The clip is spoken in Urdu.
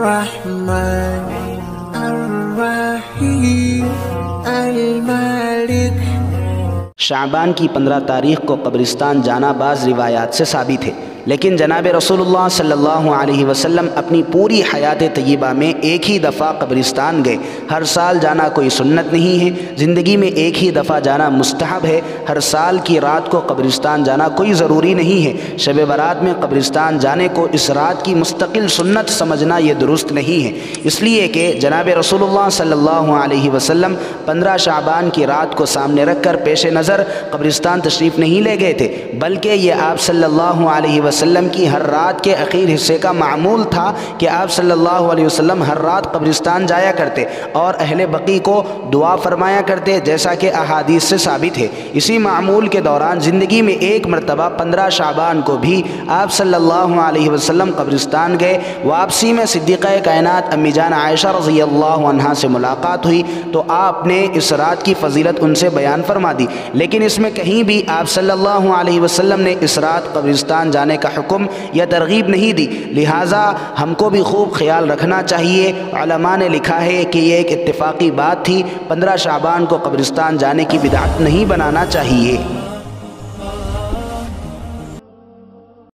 الرحمن الرحیم المالک۔ شعبان کی 15 تاریخ کو قبرستان جانا بعض روایات سے ثابت ہے، لیکن جناب رسول اللہ صلی اللہ علیہ وسلم اپنی پوری حیات طیبہ میں ایک ہی دفعہ قبرستان گئے۔ ہر سال جانا کوئی سنت نہیں ہے، زندگی میں ایک ہی دفعہ جانا مستحب ہے۔ ہر سال کی رات کو قبرستان جانا کوئی ضروری نہیں ہے۔ شب برات میں قبرستان جانے کو اس رات کی مستقل سنت سمجھنا یہ درست نہیں ہے، اس لیے کہ جناب رسول اللہ صلی اللہ علیہ وسلم 15 شعبان کی رات کو سامنے رکھ کر پیش نظر قبرستان تشریف نہیں لے گئے تھے، بلکہ یہ آپ صلی اللہ علیہ وسلم کی ہر رات کے اخیر حصے کا معمول تھا کہ آپ صلی اللہ علیہ وسلم ہر رات قبرستان جایا کرتے اور اہل بقی کو دعا فرمایا کرتے، جیسا کہ احادیث سے ثابت ہے۔ اسی معمول کے دوران زندگی میں ایک مرتبہ 15 شعبان کو بھی آپ صلی اللہ علیہ وسلم قبرستان گئے۔ واپسی میں صدیقہ کائنات امی جان عائشہ رضی اللہ عنہا سے ملاقات ہوئی تو آپ نے اس رات کی فضیلت ان سے بیان فرما دی، لیکن اس میں کہیں بھی آپ صلی اللہ علیہ وسلم نے اس رات قبرستان جانے کا حکم یا ترغیب نہیں دی، لہٰذا ہم کو بھی خوب خیال رکھنا چاہیے۔ علماء نے لکھا ہے کہ یہ ایک اتفاقی بات تھی، 15 شعبان کو قبرستان جانے کی بدعت نہیں بنانا چاہیے۔